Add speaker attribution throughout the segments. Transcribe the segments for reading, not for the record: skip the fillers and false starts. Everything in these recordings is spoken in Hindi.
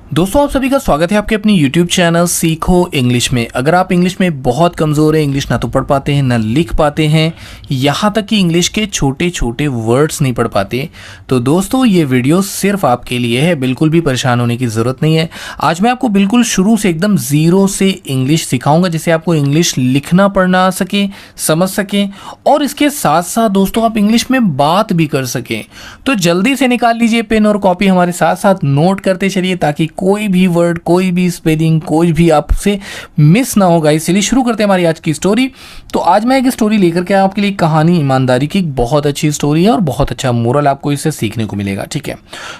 Speaker 1: दोस्तों आप सभी का स्वागत है आपके अपनी YouTube चैनल सीखो इंग्लिश में। अगर आप इंग्लिश में बहुत कमज़ोर हैं, इंग्लिश ना तो पढ़ पाते हैं ना लिख पाते हैं, यहाँ तक कि इंग्लिश के छोटे छोटे वर्ड्स नहीं पढ़ पाते, तो दोस्तों ये वीडियो सिर्फ आपके लिए है। बिल्कुल भी परेशान होने की ज़रूरत नहीं है। आज मैं आपको बिल्कुल शुरू से एकदम ज़ीरो से इंग्लिश सिखाऊंगा, जिससे आपको इंग्लिश लिखना पढ़ना आ सके, समझ सकें, और इसके साथ साथ दोस्तों आप इंग्लिश में बात भी कर सकें। तो जल्दी से निकाल लीजिए पेन और कॉपी, हमारे साथ साथ नोट करते चलिए ताकि कोई भी वर्ड, कोई भी स्पेलिंग, कोई भी आपसे मिस ना होगा। इसलिए शुरू करते हैं हमारी आज की स्टोरी। तो आज मैं एक स्टोरी लेकर के आपके लिए कहानी ईमानदारी की, एक बहुत अच्छी स्टोरी है और बहुत अच्छा मोरल आपको इससे सीखने को मिलेगा। ठीक है,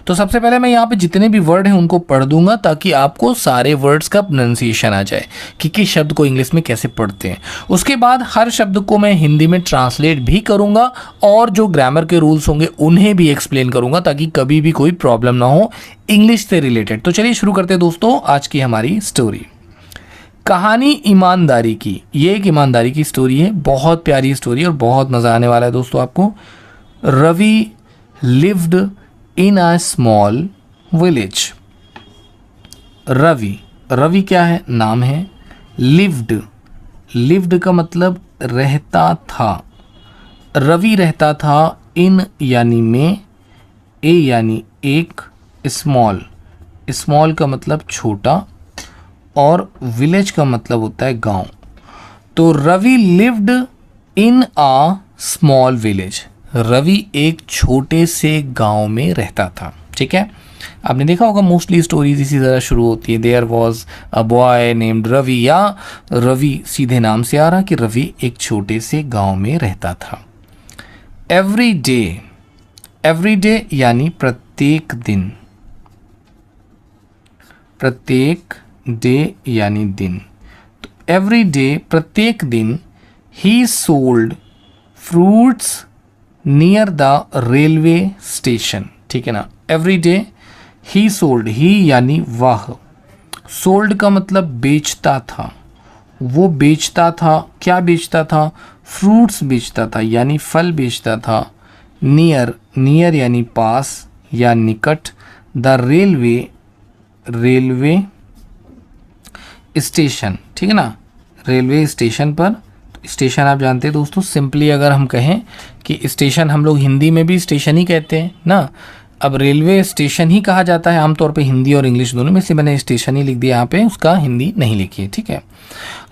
Speaker 1: तो सबसे पहले मैं यहाँ पे जितने भी वर्ड हैं उनको पढ़ दूंगा ताकि आपको सारे वर्ड्स का प्रोनाउंसिएशन आ जाए कि किस शब्द को इंग्लिश में कैसे पढ़ते हैं। उसके बाद हर शब्द को मैं हिंदी में ट्रांसलेट भी करूंगा और जो ग्रामर के रूल्स होंगे उन्हें भी एक्सप्लेन करूंगा ताकि कभी भी कोई प्रॉब्लम ना हो इंग्लिश से रिलेटेड। तो चलिए शुरू करते हैं दोस्तों आज की हमारी स्टोरी। कहानी ईमानदारी की। ये एक ईमानदारी की स्टोरी है, बहुत प्यारी स्टोरी और बहुत मज़ा आने वाला है दोस्तों आपको। Ravi lived in a small village. Ravi क्या है? नाम है। लिव्ड का मतलब रहता था। रवि रहता था इन यानी में, ए यानी एक, स्मॉल का मतलब छोटा और विलेज का मतलब होता है गांव। तो Ravi lived in a small village. Ravi एक छोटे से गांव में रहता था। ठीक है, आपने देखा होगा मोस्टली स्टोरीज इसी तरह शुरू होती है। There was a boy named Ravi, या रवि सीधे नाम से आ रहा कि रवि एक छोटे से गांव में रहता था। एवरी डे यानी प्रत्येक दिन, प्रत्येक डे यानी दिन। तो एवरी डे प्रत्येक दिन ही sold fruits near the railway station. ठीक है ना, एवरी डे ही सोल्ड, ही यानी वह, सोल्ड का मतलब बेचता था। वो बेचता था, क्या बेचता था? फ्रूट्स बेचता था यानी फल बेचता था। नियर यानी पास या निकट। The railway station. ठीक है ना, रेलवे स्टेशन पर। स्टेशन आप जानते हैं दोस्तों, सिंपली अगर हम कहें कि स्टेशन, हम लोग हिंदी में भी स्टेशन ही कहते हैं ना। अब रेलवे स्टेशन ही कहा जाता है आमतौर पे हिंदी और इंग्लिश दोनों में से। मैंने स्टेशन ही लिख दिया यहाँ पे, उसका हिंदी नहीं लिखी है। ठीक है,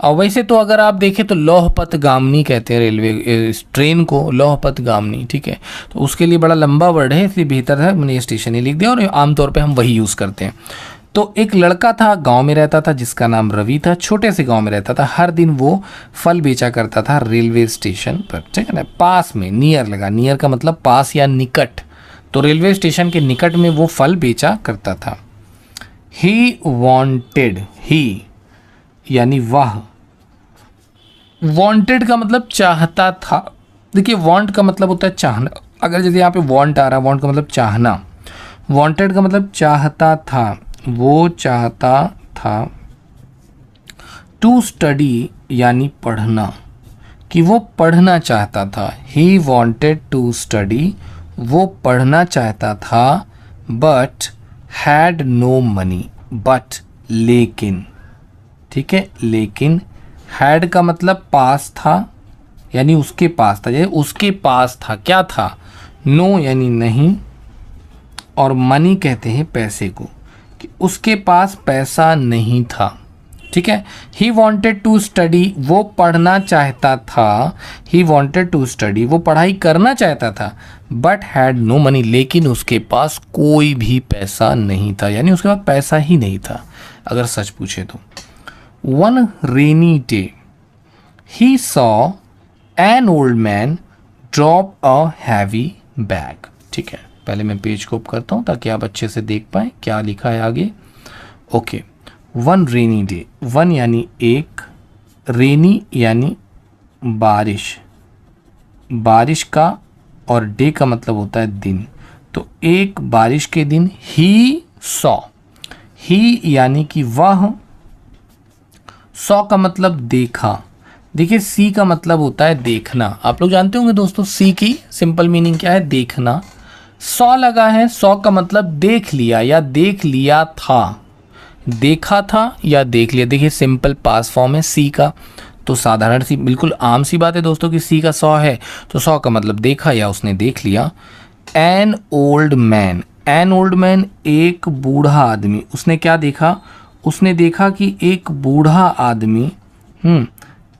Speaker 1: और वैसे तो अगर आप देखें तो लौहपतगामिनी कहते हैं रेलवे ट्रेन को, लौहपतगामिनी। ठीक है, तो उसके लिए बड़ा लंबा वर्ड है, इसलिए बेहतर है मैंने स्टेशन ही लिख दिया और आमतौर पर हम वही यूज़ करते हैं। तो एक लड़का था, गांव में रहता था, जिसका नाम रवि था। छोटे से गांव में रहता था। हर दिन वो फल बेचा करता था रेलवे स्टेशन पर। ठीक है ना, पास में, नियर लगा। नियर का मतलब पास या निकट, तो रेलवे स्टेशन के निकट में वो फल बेचा करता था। ही वॉन्टेड, ही यानी वह, वॉन्टेड का मतलब चाहता था। देखिए वॉन्ट का मतलब होता है चाहना। अगर जैसे यहाँ पे वॉन्ट आ रहा है, वॉन्ट का मतलब चाहना, वॉन्टेड का मतलब चाहता था, वो चाहता था। टू स्टडी यानी पढ़ना, कि वो पढ़ना चाहता था। ही वॉन्टेड टू स्टडी, वो पढ़ना चाहता था। But had no money, but लेकिन। ठीक है, लेकिन। हैड का मतलब पास था यानी उसके पास था, जैसे उसके पास था, क्या था? नो यानी नहीं, और मनी कहते हैं पैसे को, कि उसके पास पैसा नहीं था। ठीक है, ही वॉन्टेड टू स्टडी, वो पढ़ना चाहता था। ही वॉन्टेड टू स्टडी, वो पढ़ाई करना चाहता था। बट हैड नो मनी, लेकिन उसके पास कोई भी पैसा नहीं था, यानी उसके पास पैसा ही नहीं था अगर सच पूछे तो। One rainy day he saw an old man drop a heavy bag. ठीक है, पहले मैं पेज को करता हूँ ताकि आप अच्छे से देख पाएँ क्या लिखा है आगे। Okay, one rainy day, one यानी एक, रेनी यानी बारिश, बारिश का, और डे का मतलब होता है दिन। तो एक बारिश के दिन ही सॉ, ही यानी कि वह, सॉ का मतलब देखा। देखिए सी का मतलब होता है देखना। आप लोग जानते होंगे दोस्तों सी की सिंपल मीनिंग क्या है? देखना। सॉ लगा है, सॉ का मतलब देख लिया या देख लिया था। देखा था या देख लिया। देखिए सिंपल पास फॉर्म है सी का, तो साधारण सी बिल्कुल आम सी बात है दोस्तों कि सी का सॉ है, तो सॉ का मतलब देखा या उसने देख लिया। An old man, an old man एक बूढ़ा आदमी, उसने क्या देखा, उसने देखा कि एक बूढ़ा आदमी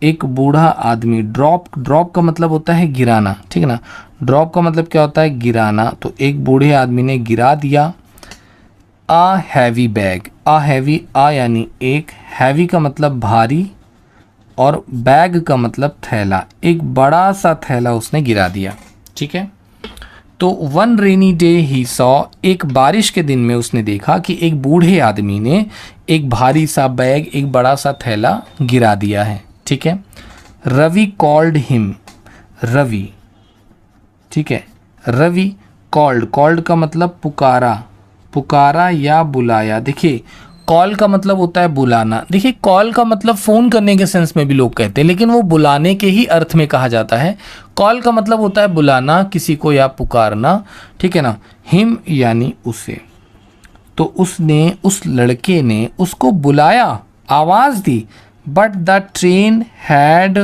Speaker 1: एक बूढ़ा आदमी ड्रॉप, ड्रॉप का मतलब होता है गिराना, ठीक है ना, ड्रॉप का मतलब क्या होता है गिराना, तो एक बूढ़े आदमी ने गिरा दिया a heavy bag, a heavy, a यानी एक, हैवी का मतलब भारी और बैग का मतलब थैला, एक बड़ा सा थैला उसने गिरा दिया, ठीक है। तो one rainy day he saw, एक बारिश के दिन में उसने देखा कि एक बूढ़े आदमी ने एक भारी सा बैग, एक बड़ा सा थैला गिरा दिया है, ठीक है। रवि कॉल्ड हिम, रवि, ठीक है, रवि कॉल्ड, कॉल्ड का मतलब पुकारा, पुकारा या बुलाया। देखिए कॉल का मतलब होता है बुलाना, देखिए कॉल का मतलब फ़ोन करने के सेंस में भी लोग कहते हैं, लेकिन वो बुलाने के ही अर्थ में कहा जाता है। कॉल का मतलब होता है बुलाना किसी को या पुकारना, ठीक है ना। हिम यानी उसे, तो उसने, उस लड़के ने उसको बुलाया, आवाज़ दी, but the train had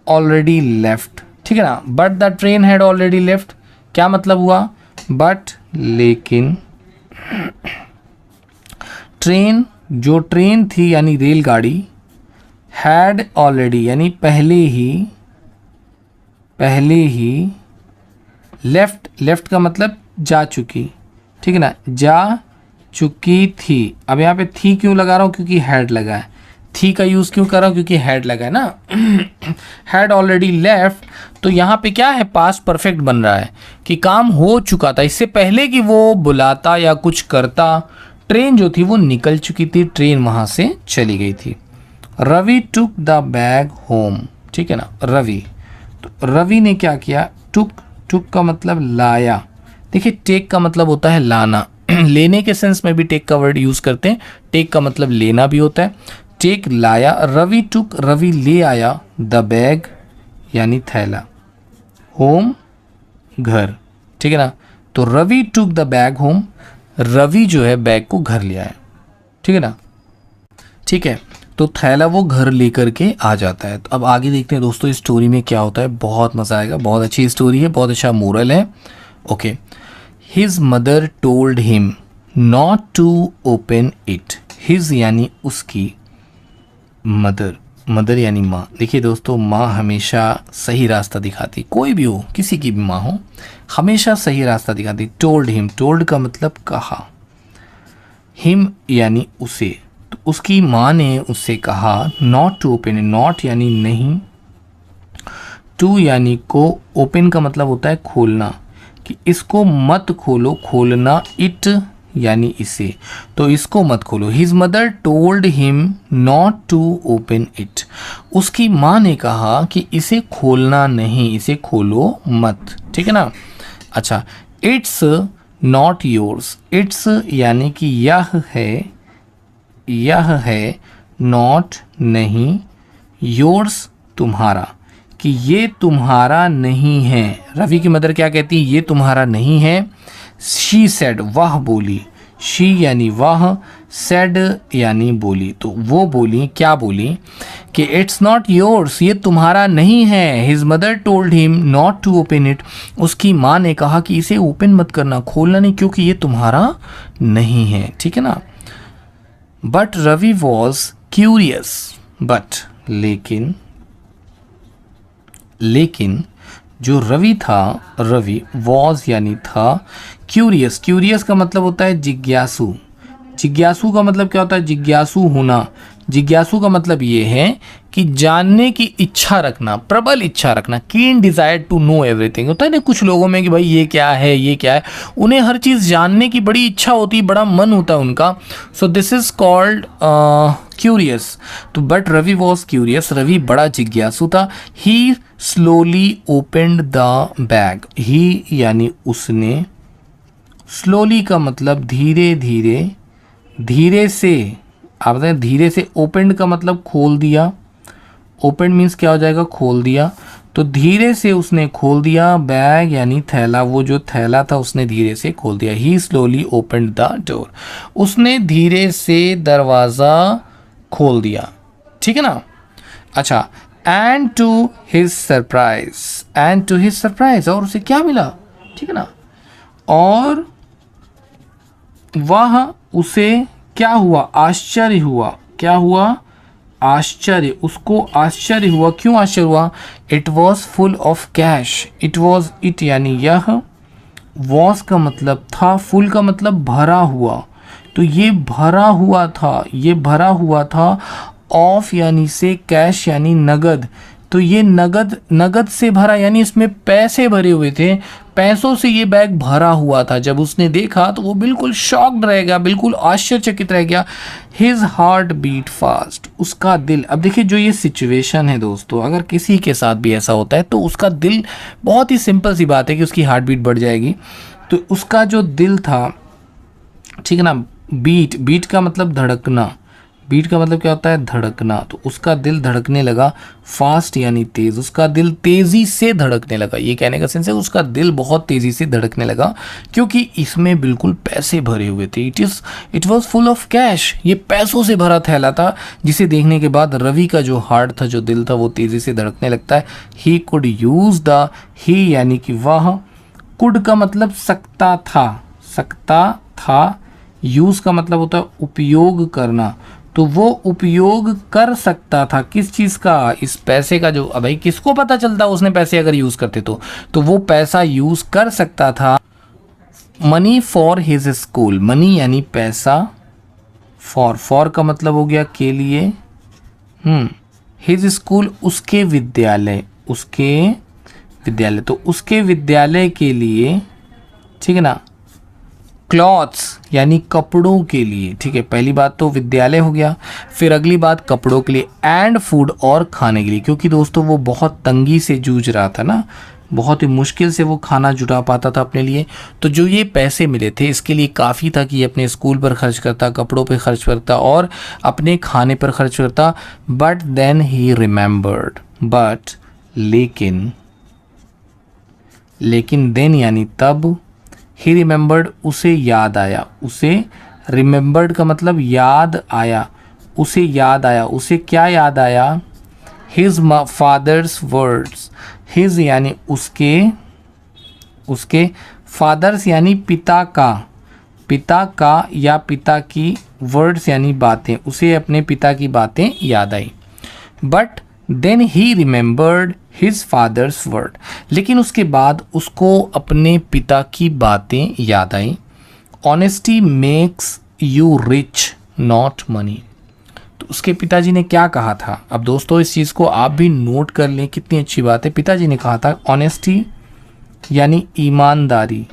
Speaker 1: already left, ठीक है ना। But the train had already left क्या मतलब हुआ, बट लेकिन, ट्रेन जो ट्रेन थी यानी रेलगाड़ी, हैड ऑलरेडी यानी पहले ही लेफ्ट, लेफ्ट का मतलब जा चुकी, ठीक है ना, जा चुकी थी। अब यहाँ पे थी क्यों लगा रहा हूँ, क्योंकि हैड लगा है, थी का यूज़ क्यों कर रहा हूँ, क्योंकि हैड लगा है ना। हैड ऑलरेडी लेफ्ट, तो यहाँ पे क्या है, पास्ट परफेक्ट बन रहा है कि काम हो चुका था, इससे पहले कि वो बुलाता या कुछ करता, ट्रेन जो थी वो निकल चुकी थी, ट्रेन वहाँ से चली गई थी। Ravi took the bag home, ठीक है ना, रवि, तो रवि ने क्या किया, टुक, टुक का मतलब लाया। देखिए टेक का मतलब होता है लाना, लेने के सेंस में भी टेक का वर्ड यूज़ करते हैं, टेक का मतलब लेना भी होता है। टेक लाया, रवि टुक, रवि ले आया, द बैग यानी थैला, होम घर, ठीक है ना। तो Ravi took the bag home, Ravi जो है बैग को घर ले आया, ठीक है ना, ठीक है। तो थैला वो घर लेकर के आ जाता है। तो अब आगे देखते हैं दोस्तों इस स्टोरी में क्या होता है, बहुत मज़ा आएगा, बहुत अच्छी स्टोरी है, बहुत अच्छा मोरल है। Okay, his mother told him not to open it, his यानी उसकी, मदर, मदर यानी माँ। देखिए दोस्तों माँ हमेशा सही रास्ता दिखाती, कोई भी हो, किसी की भी माँ हो, हमेशा सही रास्ता दिखाती। टोल्ड हिम, टोल्ड का मतलब कहा, हिम यानी उसे, तो उसकी माँ ने उससे कहा नॉट टू ओपन, नॉट यानी नहीं, टू यानी को, ओपन का मतलब होता है खोलना, कि इसको मत खोलो, खोलना, इट यानी इसे, तो इसको मत खोलो। His mother told him not to open it, उसकी माँ ने कहा कि इसे खोलना नहीं, इसे खोलो मत, ठीक है ना। अच्छा, इट्स नॉट योर्स, इट्स यानी कि यह है, नॉट नहीं, योर्स तुम्हारा, कि ये तुम्हारा नहीं है। रवि की मदर क्या कहती है, ये तुम्हारा नहीं है। शी सेड, वह बोली, शी यानी वह, सेड यानी बोली, तो वो बोली, क्या बोली कि इट्स नॉट योर्स, ये तुम्हारा नहीं है। His mother told him not to open it, उसकी माँ ने कहा कि इसे ओपन मत करना, खोलना नहीं, क्योंकि ये तुम्हारा नहीं है, ठीक है ना। But Ravi was curious, but लेकिन जो रवि था, रवि वॉज यानी था, क्यूरियस, क्यूरियस का मतलब होता है जिज्ञासु, जिज्ञासु का मतलब क्या होता है, जिज्ञासु होना। जिज्ञासु का मतलब ये है कि जानने की इच्छा रखना, प्रबल इच्छा रखना, कीन डिज़ायर टू नो एवरीथिंग। होता है ना कुछ लोगों में कि भाई ये क्या है, ये क्या है, उन्हें हर चीज़ जानने की बड़ी इच्छा होती है, बड़ा मन होता है उनका। So this is called curious. तो but Ravi was curious, Ravi बड़ा जिज्ञासु था। He slowly opened the bag, he यानी उसने, स्लोली का मतलब धीरे धीरे, धीरे से, आप बताएं धीरे से, ओपन का मतलब खोल दिया, ओपन मीन्स क्या हो जाएगा, खोल दिया। तो धीरे से उसने खोल दिया बैग यानी थैला, वो जो थैला था उसने धीरे से खोल दिया। ही स्लोली ओपन द डोर, उसने धीरे से दरवाज़ा खोल दिया, ठीक है ना। अच्छा, एंड टू हिज सरप्राइज, और उसे क्या मिला, ठीक है ना, और वह उसे क्या हुआ, आश्चर्य हुआ, क्या हुआ, आश्चर्य, उसको आश्चर्य हुआ। क्यों आश्चर्य हुआ, it was full of cash, it was, it यानी यह, वॉज का मतलब था, फुल का मतलब भरा हुआ, तो ये भरा हुआ था, ये भरा हुआ था, ऑफ यानी से, कैश यानी नगद, तो ये नगद से भरा यानी इसमें पैसे भरे हुए थे, पैसों से ये बैग भरा हुआ था। जब उसने देखा तो वो बिल्कुल शॉक्ड रह गया, बिल्कुल आश्चर्यचकित रह गया। हिज हार्ट बीट फास्ट, उसका दिल, अब देखिए जो ये सिचुएशन है दोस्तों, अगर किसी के साथ भी ऐसा होता है तो उसका दिल, बहुत ही सिंपल सी बात है कि उसकी हार्ट बीट बढ़ जाएगी। तो उसका जो दिल था, ठीक है ना, बीट का मतलब धड़कना, बीट का मतलब क्या होता है, धड़कना, तो उसका दिल धड़कने लगा, फास्ट यानी तेज, उसका दिल तेजी से धड़कने लगा। ये कहने का सेंस है उसका दिल बहुत तेजी से धड़कने लगा, क्योंकि इसमें बिल्कुल पैसे भरे हुए थे। It was full of cash, ये पैसों से भरा थैला था, जिसे देखने के बाद रवि का जो हार्ट था, जो दिल था, वो तेजी से धड़कने लगता है। ही कुड यूज द, ही यानी कि वह, कुड का मतलब सकता था, यूज का मतलब होता है उपयोग करना, तो वो उपयोग कर सकता था किस चीज़ का, इस पैसे का। जो भाई किसको पता चलता उसने पैसे अगर यूज़ करते तो वो पैसा यूज़ कर सकता था। Money for his school, money यानी पैसा, फॉर का मतलब हो गया के लिए, हिज स्कूल उसके विद्यालय, तो उसके विद्यालय के लिए, ठीक है ना, क्लॉथ्स यानी कपड़ों के लिए, ठीक है, पहली बात तो विद्यालय हो गया, फिर अगली बात कपड़ों के लिए, एंड फूड और खाने के लिए, क्योंकि दोस्तों वो बहुत तंगी से जूझ रहा था ना, बहुत ही मुश्किल से वो खाना जुटा पाता था अपने लिए। तो जो ये पैसे मिले थे इसके लिए काफ़ी था कि ये अपने स्कूल पर खर्च करता, कपड़ों पर खर्च करता और अपने खाने पर खर्च करता। बट देन ही रिमेंबर्ड, लेकिन देन यानी तब, ही रिमेंबर्ड उसे याद आया, उसे रिमेंबर्ड का मतलब याद आया, उसे क्या याद आया, हिज फादर्स वर्ड्स, हिज यानी उसके फादर्स यानी पिता का या पिता की, वर्ड्स यानी बातें, उसे अपने पिता की बातें याद आई। But then he remembered his father's word, लेकिन उसके बाद उसको अपने पिता की बातें याद आई। Honesty makes you rich not money, तो उसके पिताजी ने क्या कहा था। अब दोस्तों इस चीज़ को आप भी नोट कर लें, कितनी अच्छी बात है। पिताजी ने कहा था ऑनेस्टी यानी ईमानदारी,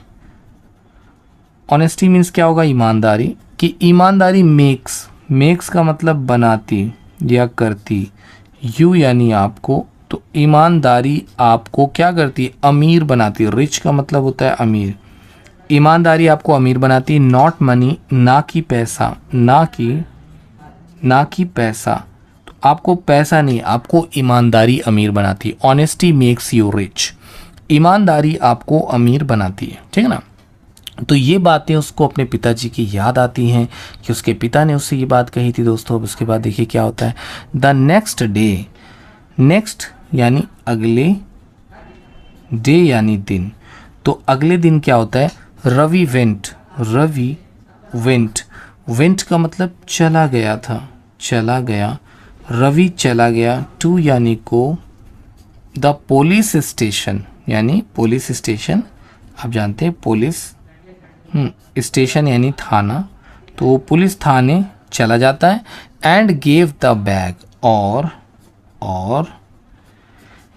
Speaker 1: ऑनेस्टी मीन्स क्या होगा, ईमानदारी, कि ईमानदारी मेक्स का मतलब बनाती या करती, यू यानी आपको, तो ईमानदारी आपको क्या करती है, अमीर बनाती। रिच का मतलब होता है अमीर, ईमानदारी आपको अमीर बनाती। नॉट मनी, ना कि पैसा, ना कि पैसा, तो आपको पैसा नहीं, आपको ईमानदारी अमीर बनाती। ऑनेस्टी मेक्स यू रिच, ईमानदारी आपको अमीर बनाती है, ठीक है ना। तो ये बातें उसको अपने पिताजी की याद आती हैं कि उसके पिता ने उससे ये बात कही थी दोस्तों। अब उसके बाद देखिए क्या होता है। द नेक्स्ट डे, नेक्स्ट यानी अगले, डे यानी दिन, तो अगले दिन क्या होता है, रवि वेंट का मतलब चला गया था, रवि चला गया, टू यानी को, द पुलिस स्टेशन यानी पुलिस स्टेशन, आप जानते हैं पुलिस स्टेशन यानी थाना, तो वो पुलिस थाने चला जाता है। एंड गेव द बैग, और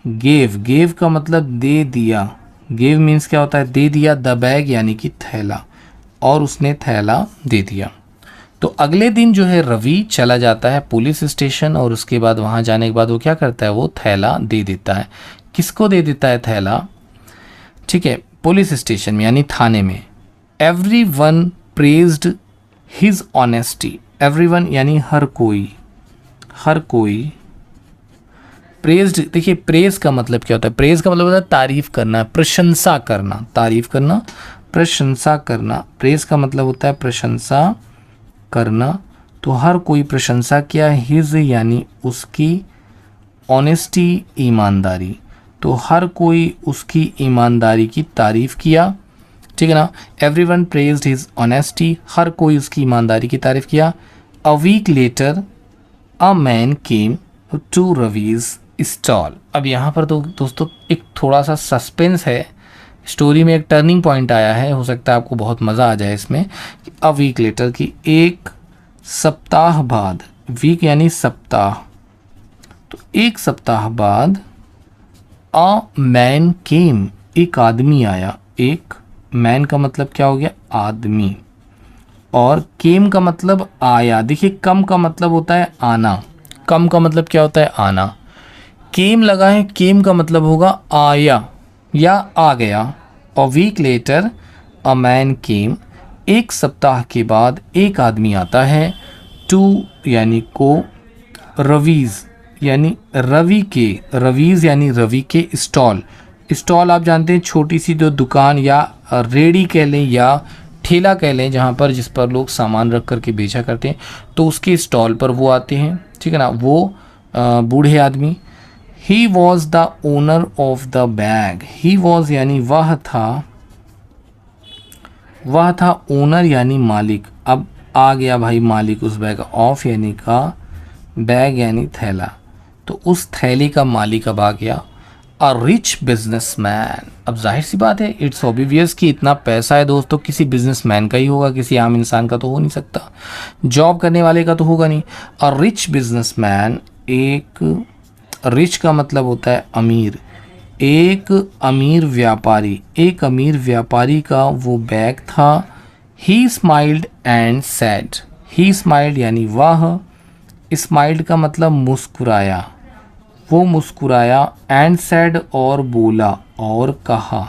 Speaker 1: गेव का मतलब दे दिया, गेव मीन्स क्या होता है, दे दिया, द बैग यानी कि थैला, और उसने थैला दे दिया। तो अगले दिन जो है रवि चला जाता है पुलिस स्टेशन, और उसके बाद वहाँ जाने के बाद वो क्या करता है, वो थैला दे देता है। किसको दे देता है थैला, ठीक है, पुलिस स्टेशन में यानी थाने में। Everyone praised his honesty, everyone यानी हर कोई प्रेज्ड, देखिए प्रेज का मतलब क्या होता है, प्रेज का मतलब होता है तारीफ करना, प्रशंसा करना, तारीफ करना, प्रशंसा करना। प्रेज का मतलब होता है प्रशंसा करना। तो हर कोई प्रशंसा किया, हिज यानी उसकी, ऑनेस्टी ईमानदारी, तो हर कोई उसकी ईमानदारी की तारीफ किया, ठीक है ना। एवरीवन प्रेज्ड हिज ऑनेस्टी, हर कोई उसकी ईमानदारी की तारीफ किया। A week later a man came to Ravi's stall. अब यहाँ पर तो दोस्तों एक थोड़ा सा सस्पेंस है, स्टोरी में एक टर्निंग पॉइंट आया है, हो सकता है आपको बहुत मज़ा आ जाए इसमें। अ वीक लेटर की एक सप्ताह बाद, वीक यानी सप्ताह, तो एक सप्ताह बाद अ मैन केम, एक आदमी आया। एक मैन का मतलब क्या हो गया, आदमी, और केम का मतलब आया। देखिए कम का मतलब होता है आना, कम का मतलब क्या होता है, आना। केम लगा है, केम का मतलब होगा आया या आ गया। और week later a man came, एक सप्ताह के बाद एक आदमी आता है। टू यानी को, रवीज यानी रवि के, रवीज यानी रवि के स्टॉल। स्टॉल आप जानते हैं छोटी सी जो दुकान या रेडी कह लें या ठेला कह लें, जहाँ पर जिस पर लोग सामान रख कर के बेचा करते हैं, तो उसके स्टॉल पर वो आते हैं, ठीक है ना, वो बूढ़े आदमी। He was the owner of the bag, he was यानी वह था, वह था, ओनर यानी मालिक। अब आ गया भाई मालिक उस बैग, ऑफ यानी का, बैग यानी थैला, तो उस थैली का मालिक अब आ गया। अ रिच बिजनेसमैन, अब जाहिर सी बात है, इट्स ऑब्वियस कि इतना पैसा है दोस्तों किसी बिजनेसमैन का ही होगा, किसी आम इंसान का तो हो नहीं सकता, जॉब करने वाले का तो होगा नहीं। अ रिच बिजनेसमैन, एक रिच का मतलब होता है अमीर, एक अमीर व्यापारी, एक अमीर व्यापारी का वो बैग था। ही smiled and sad, he smiled यानी वह, स्माइल्ड का मतलब मुस्कुराया, वो मुस्कुराया। एंड सैड और बोला और कहा,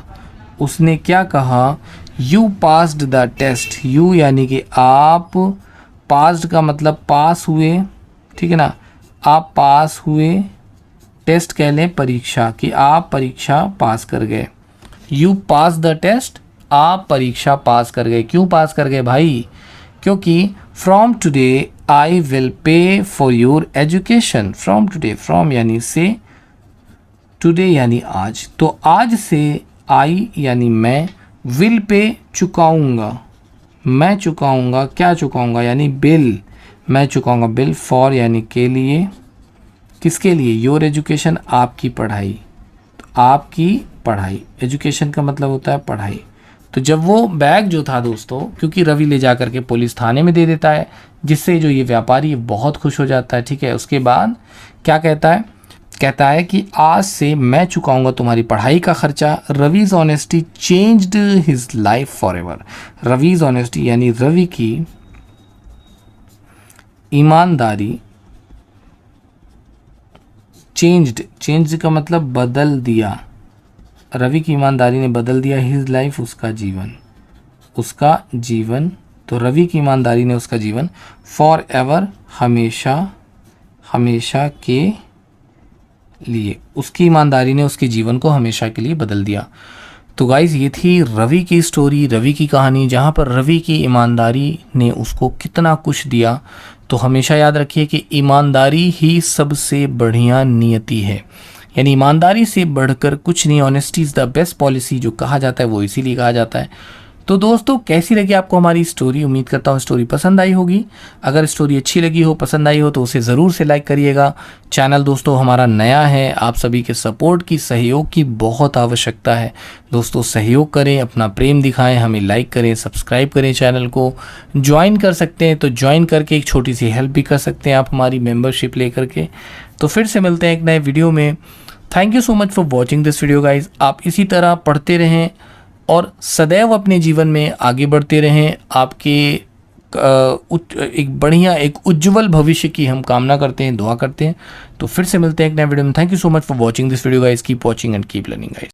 Speaker 1: उसने क्या कहा, you passed the test, you यानी कि आप, पास्ड का मतलब पास हुए, ठीक है ना, आप पास हुए, टेस्ट कह लें परीक्षा, कि आप परीक्षा पास कर गए। यू पास द टेस्ट, आप परीक्षा पास कर गए। क्यों पास कर गए भाई, क्योंकि from today I will pay for your education. From today, from यानी से, टुडे यानी आज, तो आज से आई यानी मैं, विल पे चुकाऊंगा, मैं चुकाऊंगा, क्या चुकाऊंगा यानी बिल, मैं चुकाऊंगा बिल, फॉर यानी के लिए, किसके लिए, योर एजुकेशन आपकी पढ़ाई, तो आपकी पढ़ाई, एजुकेशन का मतलब होता है पढ़ाई। तो जब वो बैग जो था दोस्तों, क्योंकि रवि ले जा करके पुलिस थाने में दे देता है, जिससे जो ये व्यापारी बहुत खुश हो जाता है, ठीक है। उसके बाद क्या कहता है, कहता है कि आज से मैं चुकाऊंगा तुम्हारी पढ़ाई का खर्चा। Ravi's honesty changed his life for ever, Ravi's honesty यानी रवि की ईमानदारी, चेंज्ड, चेंज का मतलब बदल दिया, रवि की ईमानदारी ने बदल दिया, हिज लाइफ उसका जीवन, उसका जीवन, तो रवि की ईमानदारी ने उसका जीवन, फॉर एवर हमेशा, हमेशा के लिए, उसकी ईमानदारी ने उसके जीवन को हमेशा के लिए बदल दिया। तो गाइज़ ये थी रवि की स्टोरी, रवि की कहानी, जहाँ पर रवि की ईमानदारी ने उसको कितना कुछ दिया। तो हमेशा याद रखिए कि ईमानदारी ही सबसे बढ़िया नियति है, यानी ईमानदारी से बढ़कर कुछ नहीं। Honesty is the best policy जो कहा जाता है वो इसीलिए कहा जाता है। तो दोस्तों कैसी लगी आपको हमारी स्टोरी, उम्मीद करता हूँ स्टोरी पसंद आई होगी। अगर स्टोरी अच्छी लगी हो, पसंद आई हो, तो उसे ज़रूर से लाइक करिएगा। चैनल दोस्तों हमारा नया है, आप सभी के सपोर्ट की, सहयोग की बहुत आवश्यकता है। दोस्तों सहयोग करें, अपना प्रेम दिखाएं, हमें लाइक करें, सब्सक्राइब करें, चैनल को ज्वाइन कर सकते हैं तो ज्वाइन करके एक छोटी सी हेल्प भी कर सकते हैं आप हमारी मेम्बरशिप ले करके। तो फिर से मिलते हैं एक नए वीडियो में। Thank you so much for watching this video guys. आप इसी तरह पढ़ते रहें और सदैव अपने जीवन में आगे बढ़ते रहें। आपके एक बढ़िया, एक उज्जवल भविष्य की हम कामना करते हैं, दुआ करते हैं। तो फिर से मिलते हैं एक नए वीडियो में। Thank you so much for watching this video guys. Keep watching and keep learning guys.